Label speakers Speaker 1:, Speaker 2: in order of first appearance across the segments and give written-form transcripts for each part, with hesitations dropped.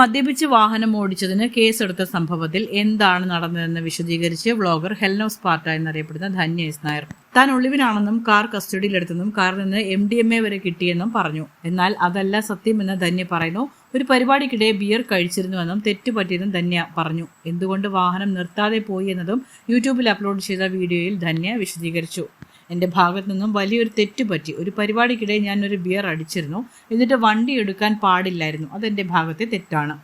Speaker 1: മദ്യപിച്ച് വാഹനം ഓടിച്ചതിന് കേസെടുത്ത സംഭവത്തിൽ എന്താണ് നടന്നതെന്ന് വിശദീകരിച്ച് വ്ളോഗർ ഹെൽനോസ് സ്പാർട്ട എന്നറിയപ്പെടുന്ന ധന്യ എസ് നായർ താൻ ഒളിവിനാണെന്നും കാർ കസ്റ്റഡിയിലെടുത്തെന്നും കാറിൽ നിന്ന് MDMA വരെ കിട്ടിയെന്നും പറഞ്ഞു. എന്നാൽ അതല്ല സത്യമെന്ന് ധന്യ പറയുന്നു. ഒരു പരിപാടിക്കിടെ ബിയർ കഴിച്ചിരുന്നുവെന്നും തെറ്റുപറ്റിയെന്നും ധന്യ പറഞ്ഞു. എന്തുകൊണ്ട് വാഹനം നിർത്താതെ പോയി എന്നതും യൂട്യൂബിൽ അപ്ലോഡ് ചെയ്ത വീഡിയോയിൽ ധന്യ വിശദീകരിച്ചു. എൻ്റെ ഭാഗത്തു നിന്നും വലിയൊരു തെറ്റ് പറ്റി. ഒരു പരിപാടിക്കിടെ ഞാൻ ഒരു ബിയർ അടിച്ചിരുന്നു. എന്നിട്ട് വണ്ടി എടുക്കാൻ പാടില്ലായിരുന്നു. അതെൻ്റെ ഭാഗത്തെ തെറ്റാണ്.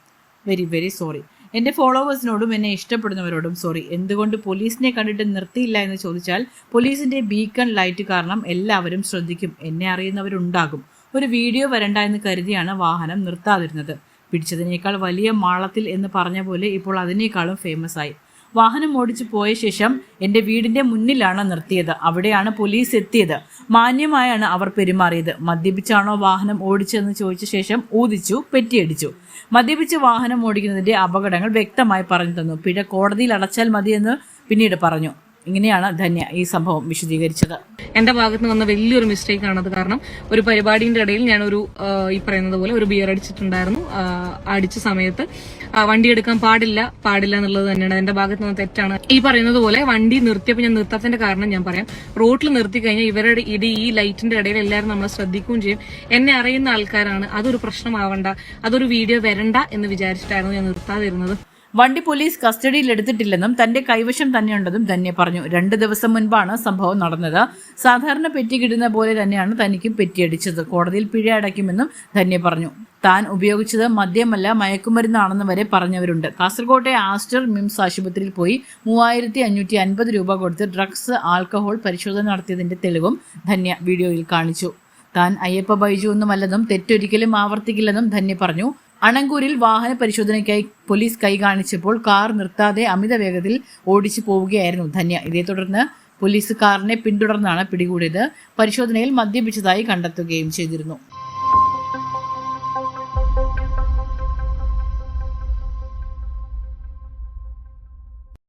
Speaker 1: Very sorry. എൻ്റെ ഫോളോവേഴ്സിനോടും എന്നെ ഇഷ്ടപ്പെടുന്നവരോടും സോറി. എന്തുകൊണ്ട് പോലീസിനെ കണ്ടിട്ട് നിർത്തിയില്ല എന്ന് ചോദിച്ചാൽ പോലീസിൻ്റെ ബീക്കൺ ലൈറ്റ് കാരണം എല്ലാവരും ശ്രദ്ധിക്കും. എന്നെ അറിയുന്നവരുണ്ടാകും. ഒരു വീഡിയോ വരണ്ട എന്ന് കരുതിയാണ് വാഹനം നിർത്താതിരുന്നത്. പിടിച്ചതിനേക്കാൾ വലിയ മാളത്തിൽ എന്ന് പറഞ്ഞ പോലെ ഇപ്പോൾ അതിനേക്കാളും ഫേമസ് ആയി. വാഹനം ഓടിച്ചു പോയ ശേഷം എൻ്റെ വീടിൻ്റെ മുന്നിലാണ് നിർത്തിയത്. അവിടെയാണ് പോലീസ് എത്തിയത്. മാന്യമായാണ് അവർ പെരുമാറിയത്. മദ്യപിച്ചാണോ വാഹനം ഓടിച്ചതെന്ന് ചോദിച്ച ശേഷം ഊതിച്ചു, പെറ്റിയടിച്ചു. മദ്യപിച്ച് വാഹനം ഓടിക്കുന്നതിൻ്റെ അപകടങ്ങൾ വ്യക്തമായി പറഞ്ഞു തന്നു. പിഴ കോടതിയിൽ അടച്ചാൽ മതിയെന്ന് പിന്നീട് പറഞ്ഞു. ഇങ്ങനെയാണ് ധന്യ ഈ സംഭവം വിശദീകരിച്ചത്.
Speaker 2: എന്റെ ഭാഗത്ത് നിന്ന് വന്ന വലിയൊരു മിസ്റ്റേക്ക് ആണത്. കാരണം ഒരു പരിപാടിയുടെ ഇടയിൽ ഞാൻ ഈ പറയുന്നത് പോലെ ഒരു ബിയർ അടിച്ചിട്ടുണ്ടായിരുന്നു. അടിച്ച സമയത്ത് വണ്ടി എടുക്കാൻ പാടില്ല എന്നുള്ളത് തന്നെയാണ് എന്റെ ഭാഗത്ത് നിന്ന് തെറ്റാണ്. ഈ പറയുന്നത് പോലെ വണ്ടി നിർത്തിയപ്പോൾ ഞാൻ നിർത്താത്തതിന്റെ കാരണം ഞാൻ പറയാം. റോഡിൽ നിർത്തി കഴിഞ്ഞാൽ ഇവരുടെ ഈ ലൈറ്റിന്റെ ഇടയിൽ എല്ലാവരും നമ്മളെ ശ്രദ്ധിക്കുകയും ചെയ്യും. എന്നെ അറിയുന്ന ആൾക്കാരാണ്. അതൊരു പ്രശ്നമാവണ്ട, അതൊരു വീഡിയോ വരണ്ട എന്ന് വിചാരിച്ചിട്ടായിരുന്നു ഞാൻ നിർത്താതിരുന്നത്.
Speaker 1: വണ്ടി പോലീസ് കസ്റ്റഡിയിൽ എടുത്തിട്ടില്ലെന്നും തന്റെ കൈവശം തന്നെയുണ്ടെന്നും ധന്യ പറഞ്ഞു. 2 ദിവസം മുൻപാണ് സംഭവം നടന്നത്. സാധാരണ പെറ്റി കിട്ടുന്ന പോലെ തന്നെയാണ് തനിക്കും പെറ്റിയടിച്ചത്. കോടതിയിൽ പിഴ അടയ്ക്കുമെന്നും ധന്യ പറഞ്ഞു. താൻ ഉപയോഗിച്ചത് മദ്യമല്ല മയക്കുമരുന്നാണെന്ന് വരെ പറഞ്ഞവരുണ്ട്. കാസർകോട്ടെ ആസ്റ്റർ മിംസ് ആശുപത്രിയിൽ പോയി 3550 രൂപ കൊടുത്ത് ഡ്രഗ്സ് ആൽക്കഹോൾ പരിശോധന നടത്തിയതിന്റെ തെളിവും ധന്യ വീഡിയോയിൽ കാണിച്ചു. താൻ അയ്യപ്പ ബൈജു ഒന്നുമല്ലെന്നും തെറ്റൊരിക്കലും ആവർത്തിക്കില്ലെന്നും ധന്യ പറഞ്ഞു. അണങ്കൂരിൽ വാഹന പരിശോധനയ്ക്കായി പോലീസ് കൈ കാണിച്ചപ്പോൾ കാർ നിർത്താതെ അമിത വേഗത്തിൽ ഓടിച്ചു പോവുകയായിരുന്നു ധന്യ. ഇതേ തുടർന്ന് പോലീസ് കാറിനെ പിന്തുടർന്നാണ് പിടികൂടിയത്. പരിശോധനയിൽ മദ്യപിച്ചതായി കണ്ടെത്തുകയും ചെയ്തിരുന്നു.